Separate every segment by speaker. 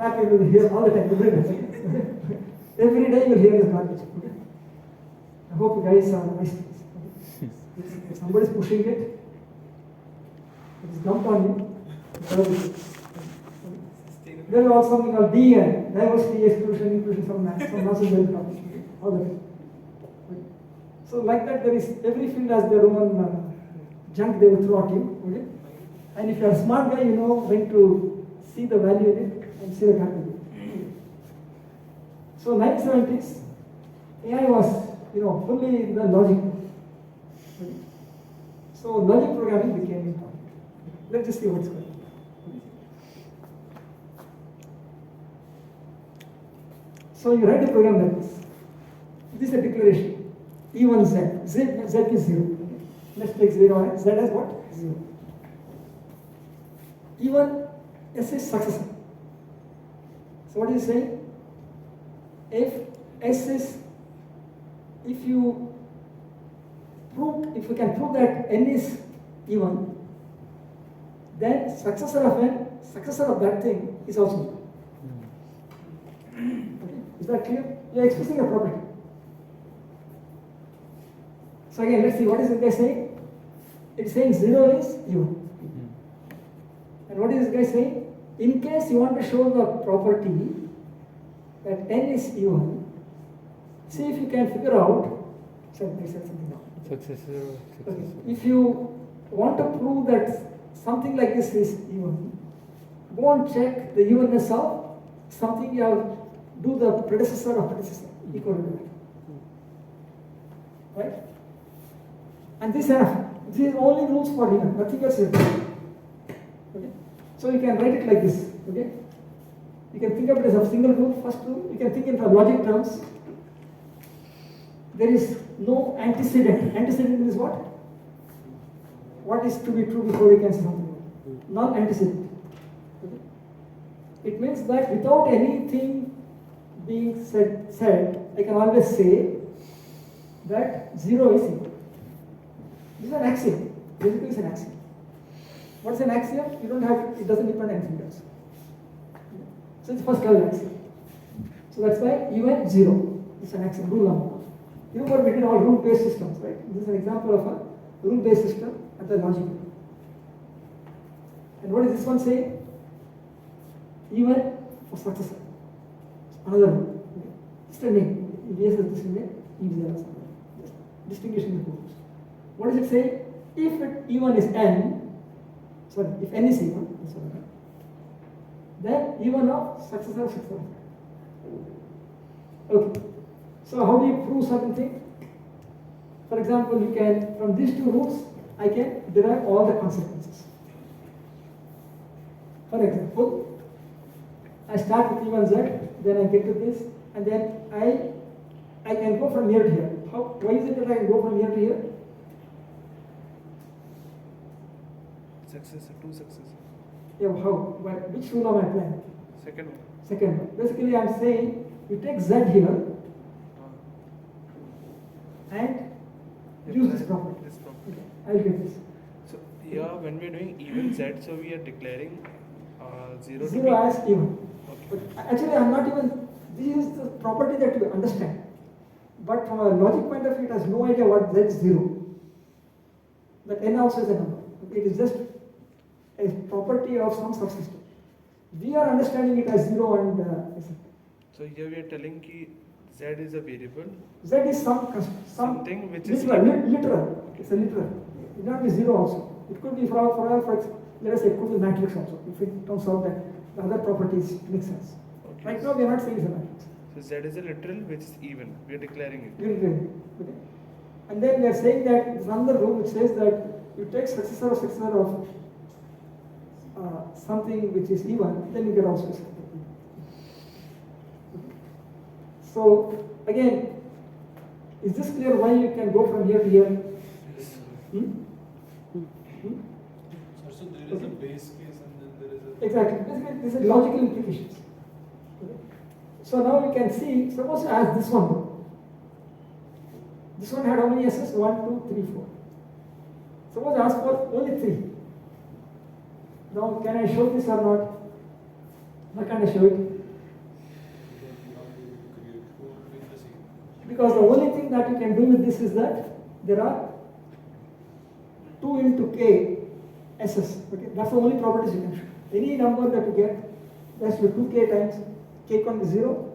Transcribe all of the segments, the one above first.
Speaker 1: crap you will hear all the time, every day. Every day you will hear this garbage. Okay? I hope you guys are nice. Okay? If somebody is pushing it, it is dumped on you. There is also something called DN, diversity, exclusion, inclusion, some nonsense will come. All that. Okay? So like that, there is every field has their own junk they will throw at you. Okay? And if you are a smart guy, you know when to see the value in it and see the gap in it. So 1970s, AI was fully in the logic. Okay? So logic programming became important. Let's just see what's going on. So you write a program like this. This is a declaration. E1 Z. Z is 0. Okay? Let's take 0 and Z as what? 0. E1 S is successor. So what is it saying? If S is, if you can prove that N is E1, then successor of N, successor of that thing is also E1. Okay? Is that clear? You are expressing a property. So again, let's see, what is it guy saying? It's saying 0 is E1. And what is this guy saying? In case you want to show the property that N is E1, see if you can figure out, something now.
Speaker 2: Successor.
Speaker 1: Okay. If you want to prove that something like this is E1, go and check the evenness of something you have, do the predecessor of predecessor, equal to that. Right? And this is only rules for even, nothing else is there. Okay? So you can write it like this. Okay? You can think of it as a single rule, first rule. You can think in logic terms. There is no antecedent. Antecedent is what? What is to be true before you can say something? Non-antecedent. Okay? It means that without anything being said, I can always say that 0 is equal. This is an axiom. Basically, it's an axiom. What's an axiom? You don't have it doesn't depend on anything else. So it's first level axiom. So that's why even 0 is an axiom, rule number. You know what we did all rule-based systems, right? This is an example of a rule-based system at the logic level. And what is this one saying? Even for successor. Another one. Okay. Just a name. EBS is this name, EBS is something. Just distinguishing the rules. What does it say? If E1 is N, sorry, if N is E1, then E1 of successor. Okay. So how do you prove certain thing? For example, you can, from these two rules, I can derive all the consequences. For example, I start with E1Z, then I get to this, and then I can go from here to here. Why is it that I can go from here to here?
Speaker 3: Successor, two successor.
Speaker 1: Yeah, how? Which rule am I applying?
Speaker 3: Second one.
Speaker 1: Second one. Basically, I'm saying you take Z here and use this property. Okay, I'll get this.
Speaker 3: So here, when we are doing even Z, so we are declaring 0 to be
Speaker 1: as even.
Speaker 3: Okay.
Speaker 1: But actually, I'm not even. This is the property that you understand. But from a logic point of view, it has no idea what Z is 0. But N also is a number. It is just a property of some subsystem. We are understanding it as 0 and
Speaker 3: So here we are telling ki Z is a variable.
Speaker 1: Z is
Speaker 3: something which is
Speaker 1: literal. It's a literal. It not be 0 also. It could be for let us say it could be matrix also. If it turns out that the other properties make sense.
Speaker 3: Okay.
Speaker 1: Right now we are not saying it's a matrix.
Speaker 3: So Z is a literal which is even. We are declaring it.
Speaker 1: Okay. And then we are saying that there's another rule which says that you take successor of something which is even, then you get also a second. So again, is this clear why you can go from here to here?
Speaker 4: So there is a base case and then there is a...
Speaker 1: Exactly. Basically, this is logical implications. Okay. So now we can see, suppose I ask this one. This one had how many S's? 1, 2, 3, 4. Suppose I ask for only 3. Now, can I show this or not? Why can't I show it? Because the only thing that you can do with this is that there are 2 into k s's. Okay, that's the only properties you can show. Any number that you get, that's your 2k times k can be 0,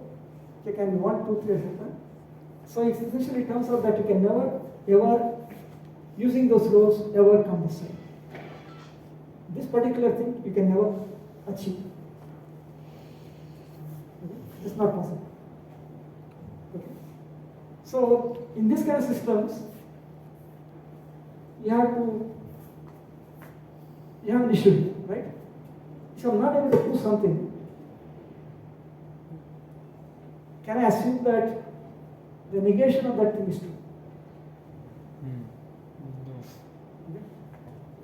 Speaker 1: k can be 1, 2, 3, etc. So it essentially turns out that you can never ever, using those rows, ever come this side. This particular thing you can never achieve. It's not possible. Okay. So in this kind of systems, you have an issue, right? So I'm not able to prove something. Can I assume that the negation of that thing is true?
Speaker 2: No,
Speaker 1: Okay.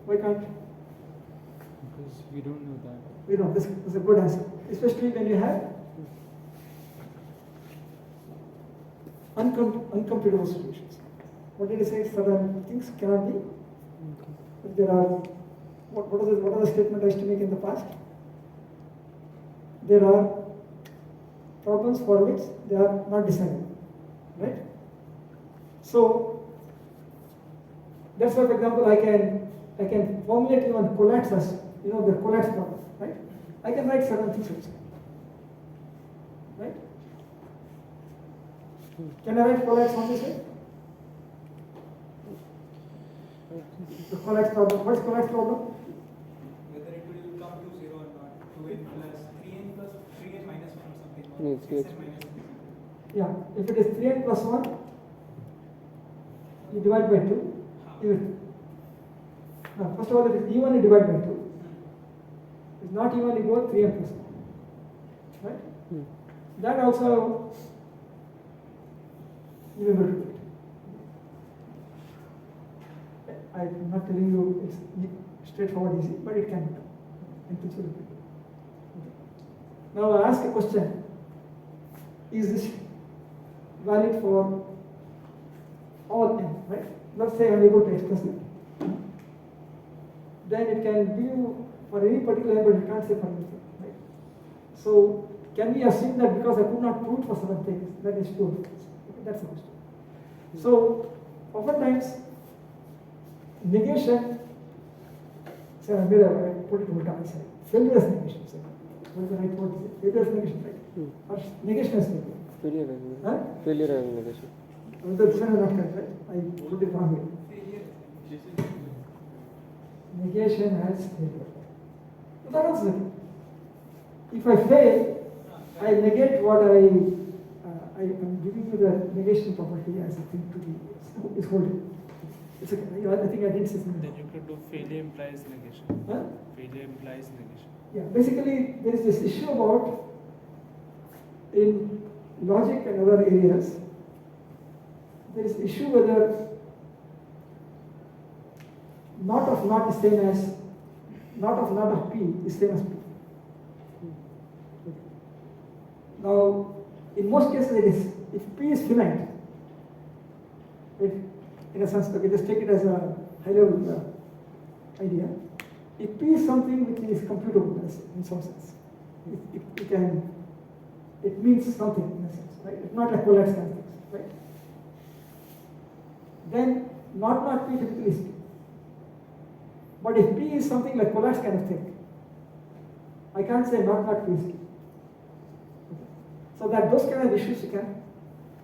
Speaker 1: Why can't?
Speaker 2: because we don't know that.
Speaker 1: You know, this is a good answer, especially when you have uncomputable solutions. What did I say? Certain things cannot be. If there are, what are the statement I used to make in the past? There are problems for which they are not decided, right? So that's why, for example, I can formulate even collapse as, you know, the collapse problem, right? I can write certain things also, right? Can I write collapse on this way? The collapse problem. What is collapse problem?
Speaker 5: Whether it will come to 0 or not, 2n plus 3n plus 3n minus 1 or something, or
Speaker 2: Yes, yes.
Speaker 5: 6n minus 1.
Speaker 1: Yeah, if it is 3n plus 1, you divide by 2. Now, first of all, if it is even, you divide by 2. If it's not even, you go 3n plus 1. Right? That also you will do it. I'm not telling you it's straightforward easy, but it can be done. And teacher will do it. Now I ask a question. Is this valid for all n, right? Let's say I'm able to express it. Then it can be for any particular n, but you can't say for anything, right? So can we assume that because I could not prove for certain things, that is true? Okay, that's the question. So oftentimes negation, so I put it ulta, I said failure is negation. So what is the right word? Failure is negation, right? Or negation is failure.
Speaker 2: Failure
Speaker 1: Huh?
Speaker 2: Failure having negation.
Speaker 1: The decision is not correct, right? I put it wrong here. Negation has failure. So that also, if I fail, I negate what I am giving you the negation property as a thing to be is holding. It's okay. I think I didn't say something.
Speaker 3: Then you could do failure implies negation.
Speaker 1: Huh?
Speaker 3: Failure implies negation.
Speaker 1: Yeah, basically there is this issue about in logic and other areas, there is issue whether not of not is same as not of P is same as P. Now, in most cases it is, if P is finite, if in a sense, okay, just take it as a high level idea. If P is something which is computable in some sense, it means something in a sense, right? It's not like collapse kind of things, right? Then not P typically is P. But if P is something like collapse kind of thing, I can't say not P is P. Okay. So that those kind of issues you can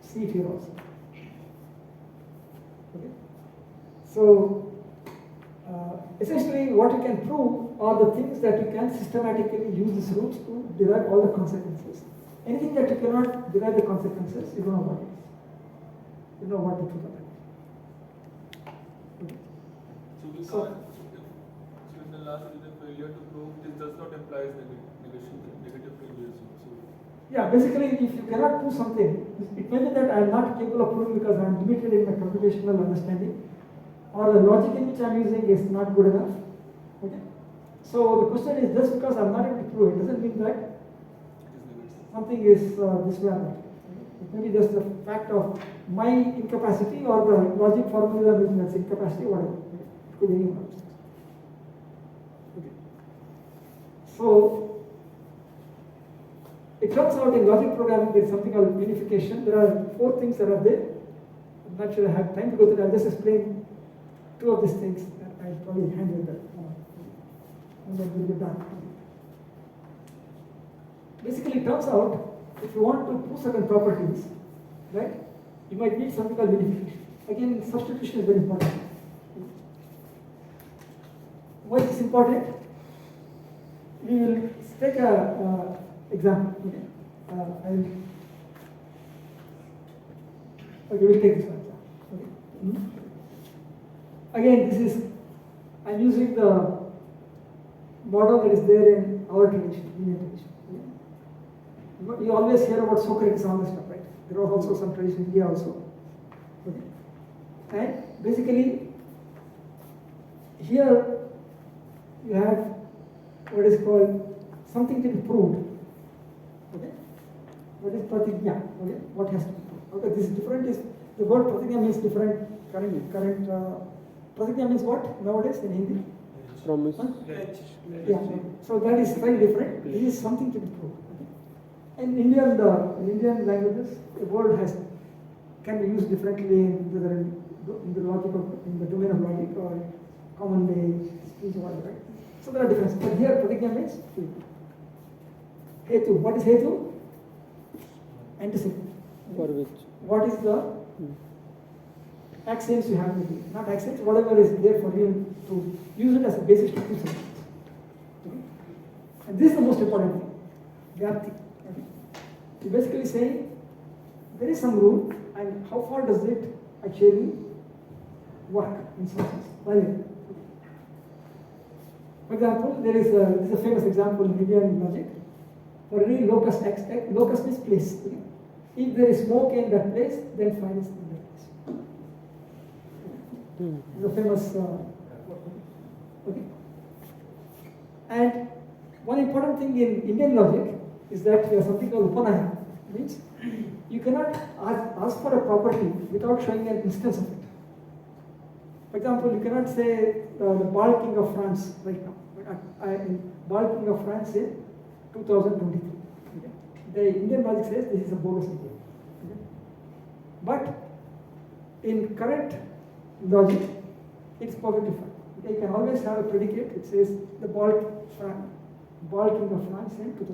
Speaker 1: see it here also. Okay. So essentially what you can prove are the things that you can systematically use these rules to derive all the consequences. Anything that you cannot derive the consequences, you don't know what it is. You know what the truth of it is. Okay.
Speaker 4: So in the last reason failure to prove this does not imply negative failures. So
Speaker 1: Yeah, basically if you cannot prove something, it may be that I am not capable of proving because I am limited in my computational understanding, or the logic in which I am using is not good enough. Okay. So the question is, just because I am not able to prove it doesn't mean that something is this way or that. It may be just the fact of my incapacity or the logic formula which is incapacity, whatever. Okay. It could be any one of those things. Okay. So It turns out in logic programming there is something called unification. There are 4 things that are there. I'm not sure I have time to go through. I'll just explain 2 of these things. I'll probably handle that. And then we'll be done. Basically, it turns out if you want to prove certain properties, right, you might need something called unification. Again, substitution is very important. Why is this important? We will take a example. Okay, we'll take this one. Okay. Again, this is I'm using the model that is there in our tradition, Indian tradition. Okay. You always hear about Socrates and all this stuff, right? There was also some tradition in India also. Okay. And basically, here you have what is called something to be proved. Okay. What is pratigya? Okay. What has to be proved? Okay. This is different. Is the word pratigya means different. Current pratigya means what nowadays in Hindi?
Speaker 2: Promise.
Speaker 1: Huh? Yeah. So that is very different. This is something to be proved. Okay. In Indian languages, the word can be used differently whether in the logic of, in the domain of logic or common way speech or whatever. Right? So there are differences. But here pratigya means hetu. What is hetu? Antecedent.
Speaker 2: For which?
Speaker 1: What is the axioms you have to be? Not axioms, whatever is there for you to use it as a basis to prove something. Okay? And this is the most important thing. Vyapti. Okay? You're basically saying there is some rule and how far does it actually work in some sense. For example, this is a famous example in Indian logic. For any locus x, locus means place. Okay? If there is smoke in that place, then fire is in that place. It's a famous okay. And one important thing in Indian logic is that we have something called upanaya. Means you cannot ask for a property without showing an instance of it. For example, you cannot say the Ball King of France right now. Ball King of France in 2023. Okay. The Indian logic says this is a bogus idea. Okay. But in current logic, it's perfectly fine. Okay. You can always have a predicate. It says the Ball King of France in 2023.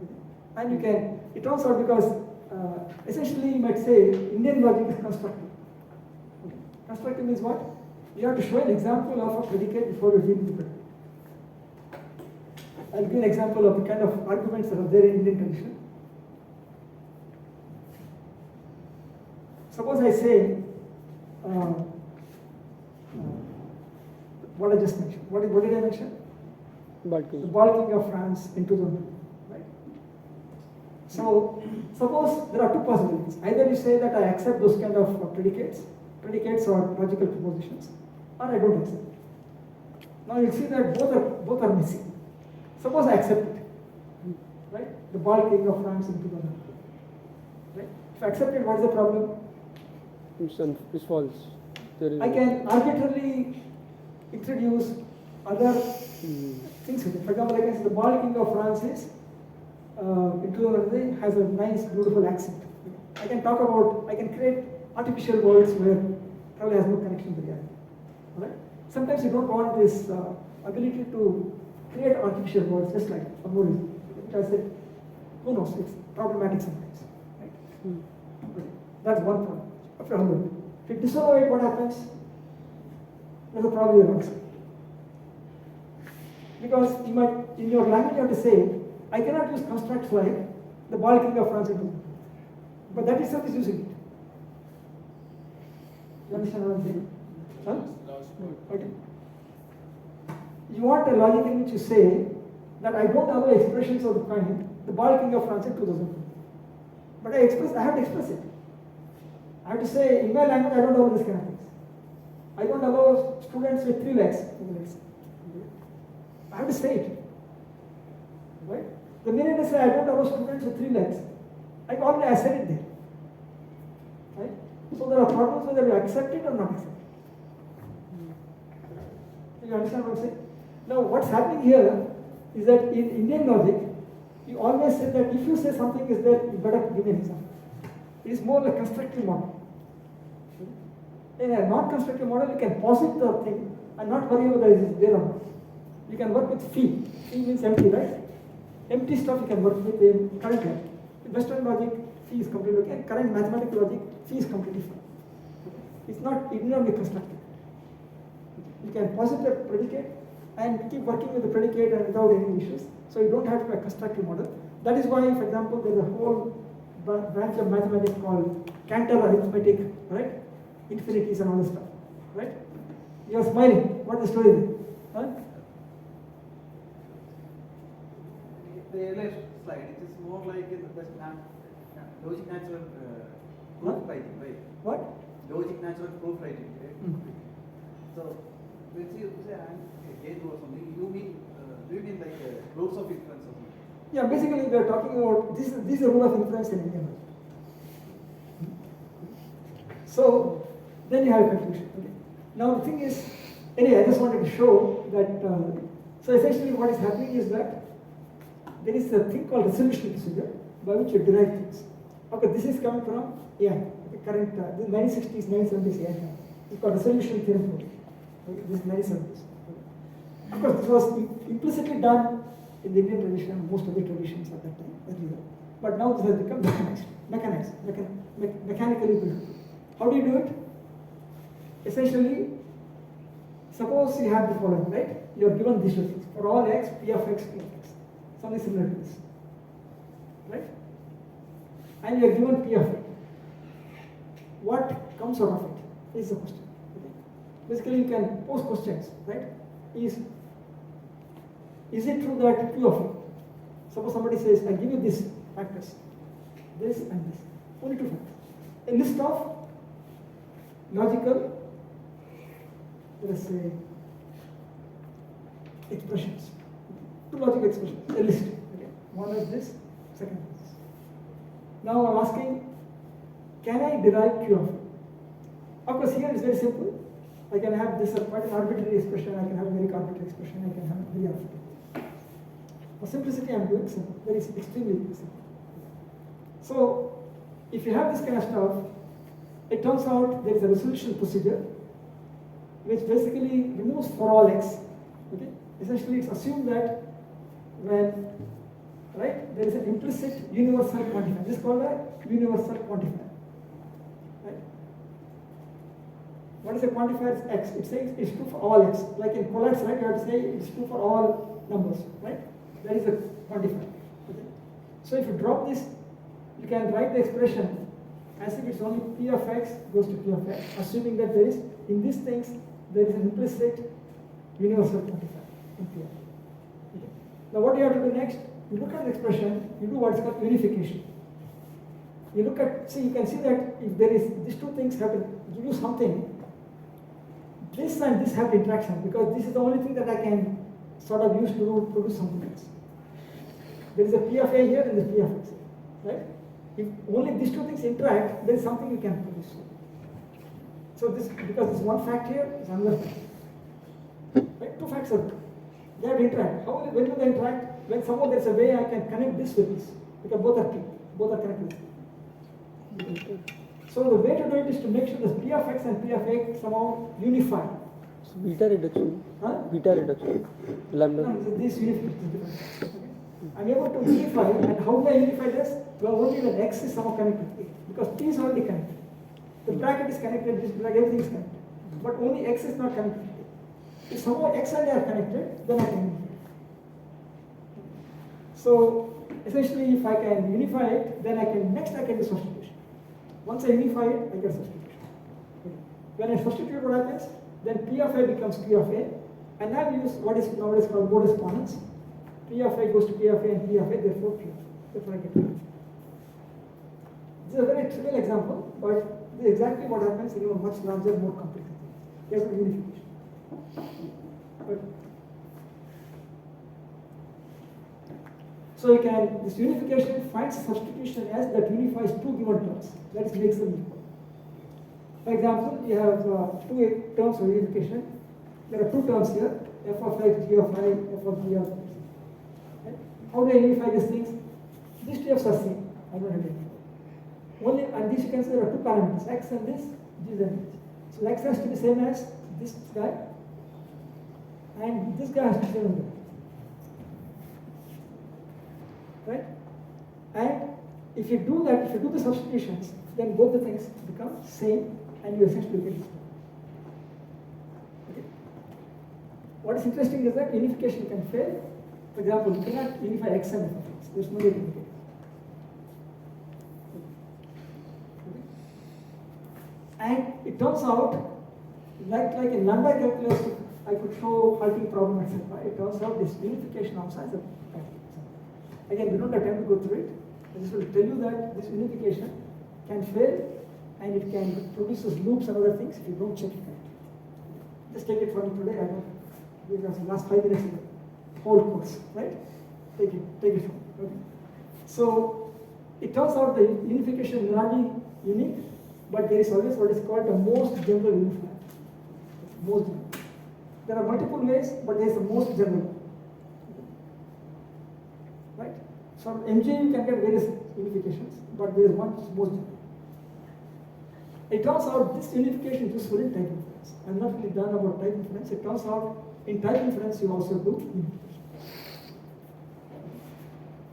Speaker 1: Okay. And you can. It turns out because essentially you might say Indian logic is constructive. Okay. Constructive means what? You have to show an example of a predicate before you deal with the predicate. I'll give an example of the kind of arguments that are there in Indian tradition. Suppose I say what I just mentioned. What did I mention? The Ball King of France in 2000. Right? So suppose there are 2 possibilities. Either you say that I accept those kind of predicates or logical propositions, or I don't accept it. Now you'll see that both are missing. Suppose I accept it, right? The Ball King of France in 2000. Right? If I accept it, what is the problem?
Speaker 2: It's false.
Speaker 1: I can arbitrarily introduce other things with it. For example, I can say the Ball King of France is in 2000 has a nice, beautiful accent. I can create artificial worlds where probably has no connection to reality. Right? Sometimes you don't want this ability to create artificial worlds just like that for no reason. Because who knows, it's problematic sometimes. Right? Okay. That's one problem. After 100. If you disallow it, what happens? There's a problem here also. Because you might, in your language, you have to say, I cannot use constructs like the Ball King of France. But that itself is using it. You understand what I'm saying? Huh? Okay. You want a logic in which you say that I don't allow expressions of the kind, the Ball King of France in 2000. But I have to express it. I have to say, in my language, I don't allow this kind of things. I don't allow students with 3 legs. I have to say it. Right? The minute I say I don't allow students with 3 legs, I said it there. Right? So there are problems whether you accept it or not accept it. You understand what I'm saying? Now, what's happening here is that in Indian logic, you always say that if you say something is there, you better give me an example. It is more like constructive model. In a non-constructive model, you can posit the thing and not worry whether it is there or not. You can work with phi. Phi means empty, right? Empty stuff you can work with in current logic. In Western logic, phi is completely okay. Current mathematical logic, phi is completely fine. It's not, it will not be constructive. You can posit a predicate and keep working with the predicate and without any issues. So you don't have to have a constructive model. That is why, for example, there is a whole branch of mathematics called Cantor arithmetic, right? Infinities and all this stuff, right? You are smiling. What is the story there? Huh?
Speaker 6: The earlier slide, it is more like in the logic natural proof
Speaker 1: Huh?
Speaker 6: writing, right?
Speaker 1: What?
Speaker 6: Logic natural proof writing, right?
Speaker 1: Mm.
Speaker 6: So, when you say gate or something, you mean do you mean like rules of inference or something?
Speaker 1: Yeah, basically we are talking about this is the rule of inference in Indian logic. So then you have a conclusion. Okay. Now the thing is, anyway, I just wanted to show that. So essentially, what is happening is that there is a thing called resolution procedure by which you derive things. Okay, this is coming from AI, the current the 1960s, 1970s AI. It's called resolution theorem. Okay, this is 1970s. Okay. Of course, this was implicitly done in the Indian tradition, most of the traditions at that time, earlier. But now this has become mechanically built. How do you do it? Essentially, suppose you have the following, right? You are given these two things. For all x, p of x, p of x. Something similar to this. Right? And you are given p of it. What comes out of it is the question. Okay? Basically, you can pose questions, right? Is it true that p of it? Suppose somebody says, I give you this factors, this and this. Only two factors. A list of logical, let us say, expressions. Two logical expressions, a list. Okay. One is this, second is this. Now I'm asking, can I derive Q of it? Of course, here it's very simple. I can have this quite an arbitrary expression, I can have a very arbitrary expression, I can have a very arbitrary. For simplicity, I'm doing simple, very extremely simple. So, if you have this kind of stuff, it turns out there is a resolution procedure which basically removes for all x. Okay? Essentially, it's assumed that when, right, there is an implicit universal quantifier. This is called a universal quantifier. Right? What is a quantifier? It's x. It says it's true for all x. Like in colloids, right, you have to say it's true for all numbers, right? That is a quantifier. Okay? So if you drop this, you can write the expression as if it's only p of x goes to p of x, assuming that there is, in these things, there is an implicit universal quantifier in p of x. Okay. Now what you have to do next, you look at the expression, you do what's called unification. You look at, see, you can see that if there is, these two things have to give you something, this and this have interaction, because this is the only thing that I can sort of use to produce something else. There is a p of a here and there is p of x, right? If only these two things interact, there is something you can produce. So this, because this one fact here is another fact. Right? Two facts are true. They have to interact. How will, when do they interact? When somehow there is a way I can connect this with this, because both are true, both are connected. So the way to do it is to make sure that p of x and p of x somehow unify.
Speaker 2: So beta reduction.
Speaker 1: Huh?
Speaker 2: Beta reduction. Lambda.
Speaker 1: No, so this unification is different. Okay? I'm able to unify, and how do I unify this? Well, only when x is somehow connected to a, because p is already connected. The bracket is connected, this bracket, everything is connected. But only x is not connected to a. If somehow x and a are connected, then I can unify. So essentially, if I can unify it, then I can do substitution. Once I unify it, I get substitution. Okay. When I substitute what happens, then p of a becomes q of a, and now we use what is nowadays called mode exponents. P of a goes to P of a and P of a, therefore Q. Therefore I get Q. This is a very trivial example, but this is exactly what happens in even much larger, more complicated things. Here's the unification. But, so you can, this unification finds a substitution as that unifies two given terms. That is, makes them equal. For example, you have two terms of unification. There are two terms here, f of x, g of I, f of g of x. How do I unify these things? HDFs are same. I don't have any. Only, and this you can say there are two parameters, x and this and this. So x has to be same as this guy, and this guy has to be same as that. Right? And if you do that, if you do the substitutions, then both the things become same, and you essentially get this. Okay. What is interesting is that unification can fail. For example, you cannot unify x and f of x. There's no way to unify. And it turns out, like in number calculus, I could show halting problem, etc. It turns out this unification also has a penalty. Again, we don't have time to go through it. I just will tell you that this unification can fail, and it can produce loops and other things if you don't check it correctly. Just take it from today. I don't because the last 5 minutes of the whole course, right? Take it from. Okay. So it turns out the unification may not be unique, but there is always what is called the most general unifier. Most general. There are multiple ways, but there is the most general. Right? From MJ you can get various unifications, but there is one which is most general. It turns out this unification is useful in type inference. I'm not really done about type inference. It turns out in type inference you also do unification.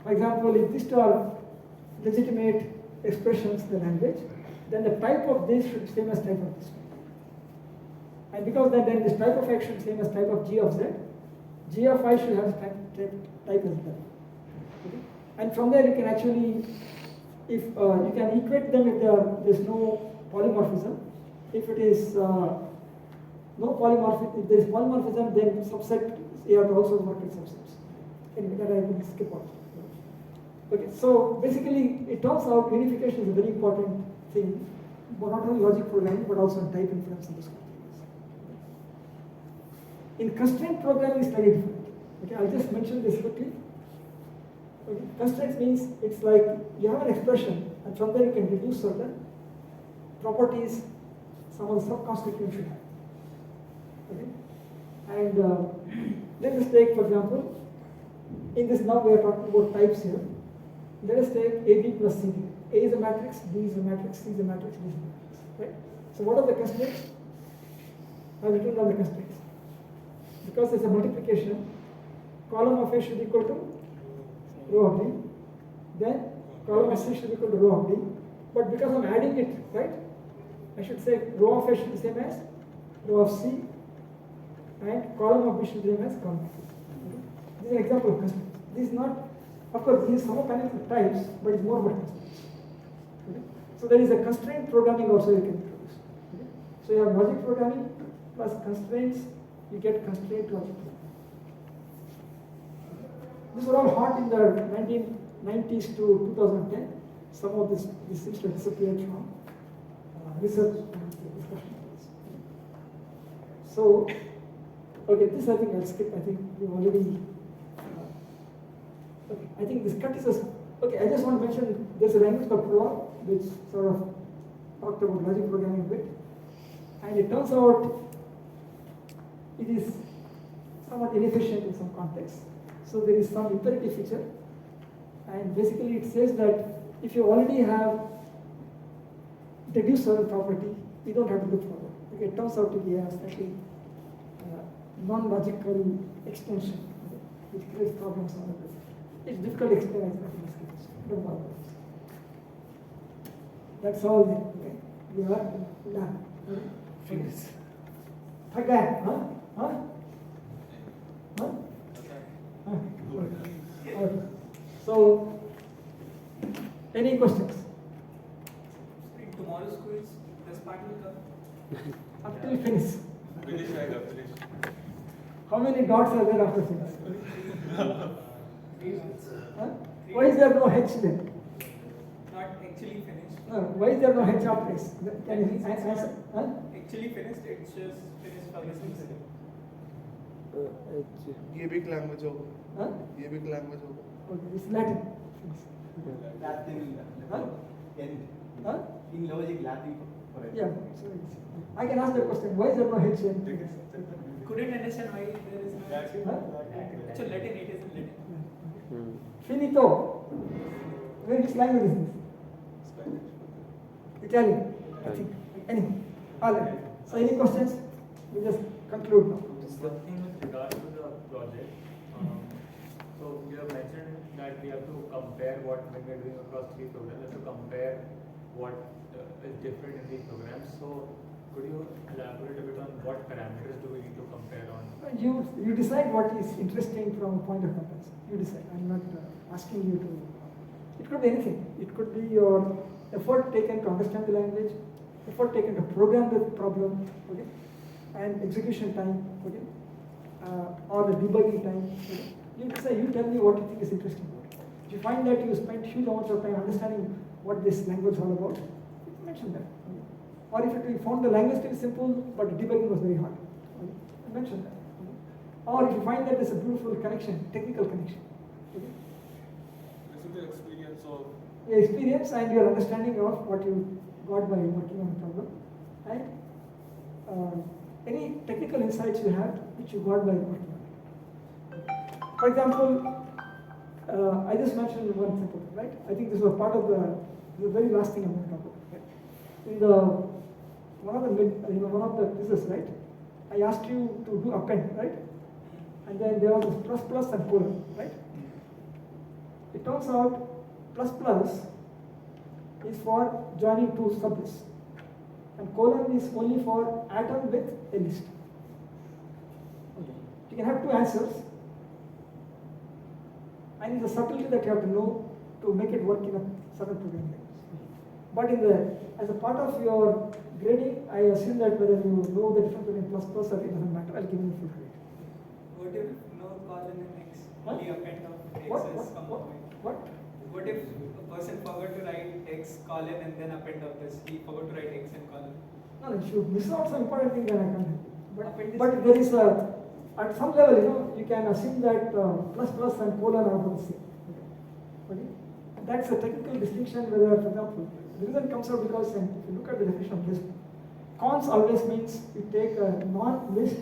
Speaker 1: For example, if these two are legitimate expressions in the language, then the type of this should be same as type of this. And because then this type of x should be same as type of g of z, g of I should have type as well. Okay? And from there you can actually, if you can equate them if there's no polymorphism. If it is no polymorphism, if there is polymorphism, then subset you have to also work with subsets. Anyway, that I will skip on. Okay, so basically it turns out unification is a very important thing, but not only logic programming but also in type inference and this kind of things. In constraint programming is slightly different. Okay, I'll just mention this quickly. Okay, constraints means it's like you have an expression and from there you can deduce certain properties some of the sub-constituents should have. Okay? And let us take, for example, in this now we are talking about types here. Let us take AB plus CD. A is a matrix, B is a matrix, C is a matrix, D is a matrix. Right? So what are the constraints? I have written down the constraints. Because it's a multiplication, column of A should be equal to row of D. Then column of C should be equal to row of D. But because I'm adding it, right? I should say row of A should be same as row of C, and column of B should be same as column of C. Okay? This is an example of constraint. This is not, of course, this is some panel for types, but it's more about constraints. Okay? So there is a constraint programming also you can introduce. Okay? So you have logic programming plus constraints, you get constraint logic programming. These were all hot in the 1990s to 2010. Some of this seems to have disappeared from research and discussion. So, okay, this I think I'll skip. I think we've already. Okay, I think this cut is a. Okay, I just want to mention there's a language called PoPL which sort of talked about logic programming a bit, and it turns out it is somewhat inefficient in some contexts. So there is some imperative feature, and basically it says that if you already have deduced certain property, you don't have to look forward. Okay, it turns out to be a slightly non-logical extension, okay, which creates problems on the basis. It's difficult to explain in this case. Don't bother. That's all then. Okay, you are done.
Speaker 3: Finish.
Speaker 1: Again, huh? Okay. So, any questions?
Speaker 5: In tomorrow's quiz, this part will come.
Speaker 1: Up till finish.
Speaker 4: Finish, finish.
Speaker 1: How many dots are there after finish? Huh? Why is there no H then?
Speaker 5: Not actually finished.
Speaker 1: Why is there no H after this? Can you answer? Huh?
Speaker 5: Actually finished, it's just finished for this week.
Speaker 3: ये भी एक language होगा.
Speaker 1: Huh?
Speaker 3: ये भी एक language होगा.
Speaker 1: Okay, it's Latin.
Speaker 6: Latin
Speaker 1: Huh?
Speaker 6: end.
Speaker 1: Huh?
Speaker 6: In logic, Latin for it.
Speaker 1: Yeah. So I can ask the question. Why is there no H in?
Speaker 5: Couldn't understand why there is no.
Speaker 1: Huh?
Speaker 5: Actually, Latin, it is in Latin.
Speaker 1: Finito. Which language is this?
Speaker 4: Spanish.
Speaker 1: Italian, I think. Anyway, all right. So any questions? We just conclude now.
Speaker 7: Just one thing with regard to the project. So you have mentioned that we have to compare what when we are doing across 3 programs, we have to compare what is different in these programs. So could you elaborate a bit on what parameters do we need to compare on?
Speaker 1: You decide what is interesting from a point of comparison. You decide. I'm not asking you to. It could be anything. It could be your effort taken to understand the language, effort taken to program the problem, okay, and execution time, okay, or the debugging time. Okay. You decide. You tell me what you think is interesting. If you find that you spent huge amounts of time understanding what this language is all about, you can mention that. Okay. Or if you found the language to be simple, but the debugging was very hard, okay, you mention that. Okay. Or if you find that there's a beautiful connection, technical connection. Okay.
Speaker 4: This is the experience of.
Speaker 1: Your experience and your understanding of what you got by working on a problem, and any technical insights you have which you got by working on it. For example, I just mentioned one simple thing, right? I think this was part of the very last thing I'm going to talk about. Right? In one of the quizzes, right? I asked you to do append, right? And then there was this plus plus and colon, right? It turns out plus plus is for joining 2 sublists, and colon is only for atom with a list. Okay. You can have 2 answers, and it's a subtlety that you have to know to make it work in a certain programming language. But as a part of your grading, I assume that whether you know the difference between plus plus or it doesn't matter. I'll give you full grade.
Speaker 5: What if no colon and X?
Speaker 1: What?
Speaker 5: The append of X
Speaker 1: What?
Speaker 5: has come up.
Speaker 1: What?
Speaker 5: What if a person forgot to write X colon and then append of this? He forgot to write X and colon.
Speaker 1: No, if you miss out some important thing, then I can't help you.
Speaker 5: Appendix-
Speaker 1: But there is at some level, you can assume that plus plus and colon are both the same. Okay? That's a technical distinction. Whether, for example, the reason comes out because if you look at the definition of list, cons always means you take a non-list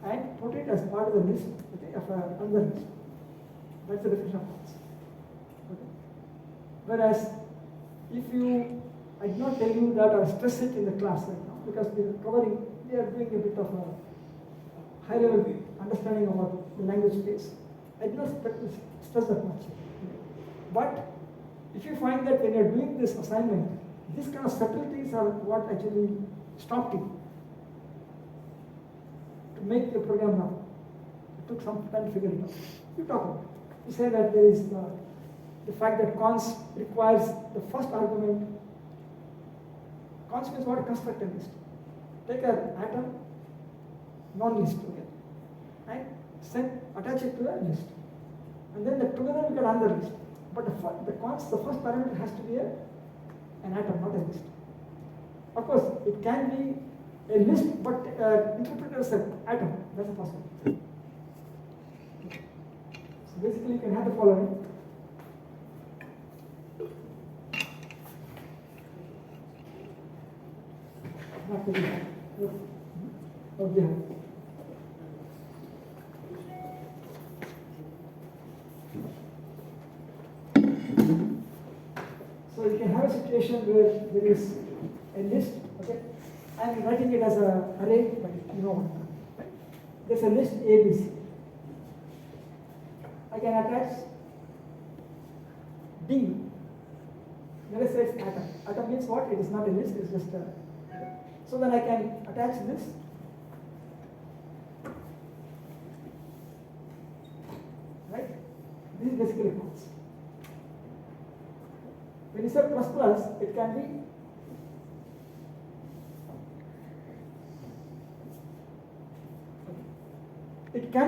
Speaker 1: and put it as part of the list, okay, of another list. That's the definition of cons. Okay. Whereas, if I did not tell you that or stress it in the class right now because we are doing a bit of a high level understanding about the language space. I did not stress that much. Okay. But if you find that when you are doing this assignment, these kind of subtleties are what actually stopped you to make your program run. It took some time to figure it out. You talk about it. You say that there is the fact that cons requires the first argument. Cons means what? A constructor list. Take an atom, non-list, okay, and attach it to a list. And then together we get another list. But the first parameter has to be an atom, not a list. Of course, it can be a list, but interpreted as an atom. That's a possibility. So basically, you can have the following. Not very hard. What do you have? So you can have a situation where there is a list, okay? I'm writing it as an array, but you know what. Right? There's a list A, B, C. I can attach D. Let us say it's atom. Atom means what? It is not a list, it's just a. So then I can attach this. Right? This is basically cons. When you say plus plus, it can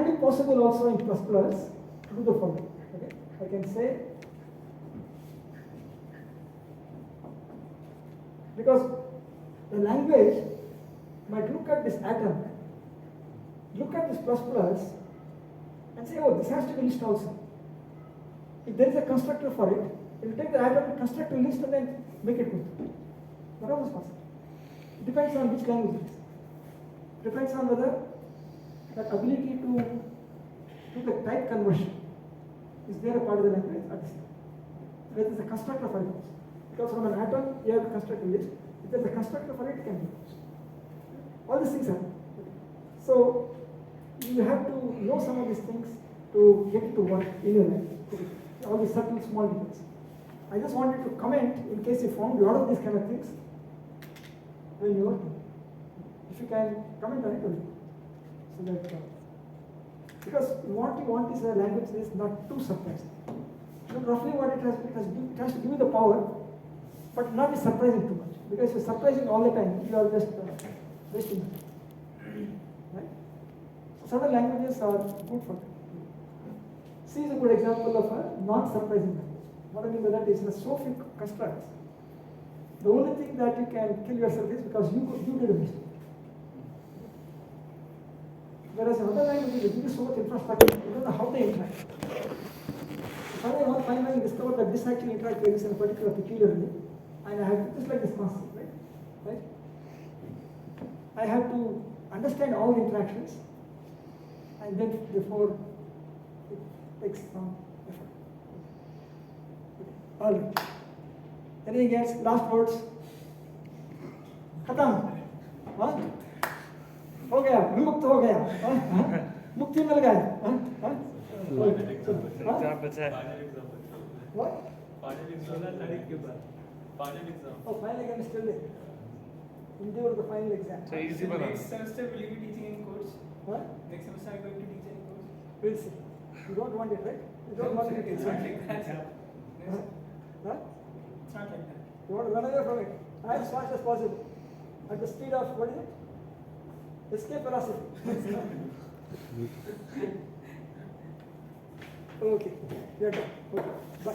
Speaker 1: be possible also in plus plus to do the following. Okay? I can say, because the language might look at this atom, look at this plus plus, and say, oh, this has to be list also. If there is a constructor for it, you take the atom, construct a list, and then make it good. That was possible. It depends on which language it is. Depends on whether that ability to do the type conversion is there a part of the language or is where there is a constructor for it also. Because from an atom, you have to construct a list. If there is a constructor for it, it can be used. All these things happen. So, you have to know some of these things to get it to work in your life. All these subtle small details. I just wanted to comment in case you found a lot of these kind of things when you work. If you can comment on it only. So that because what you want is a language that is not too surprising. So roughly what it has to give you the power, but not be surprising too much. Because if you're surprising all the time, you are just wasting time. Right? So certain languages are good for that. C is a good example of a non-surprising language. What I mean by that is, there's so few constructs. The only thing that you can kill yourself is because you did a mistake. Whereas in other languages, you give so much infrastructure, you don't know how they interact. If I finally discover that this actually interacts with this in a particular peculiar way, and I have to, just like this concept, right? I have to understand all the interactions, and then before it takes some effort. All right. Anything else? Last words? खत्म? हाँ? हो गया, विमुक्त हो गया, मुक्ति मिल गया,
Speaker 3: exam बचा है
Speaker 4: Final example.
Speaker 1: What?
Speaker 4: Final example. Final exam.
Speaker 1: Oh, final exam is still there. Endure the final exam.
Speaker 3: So easy
Speaker 5: So
Speaker 3: बना
Speaker 5: next semester will you be teaching any course?
Speaker 1: Huh?
Speaker 5: Next semester are you going to teach any course?
Speaker 1: We'll see. You don't want it, right? You don't want it.
Speaker 5: It's not like that.
Speaker 1: Huh? Huh?
Speaker 5: It's not like that.
Speaker 1: You want to run away from it as fast as possible. At the speed of, what is it? Escape velocity. Okay, we are done. Okay, bye.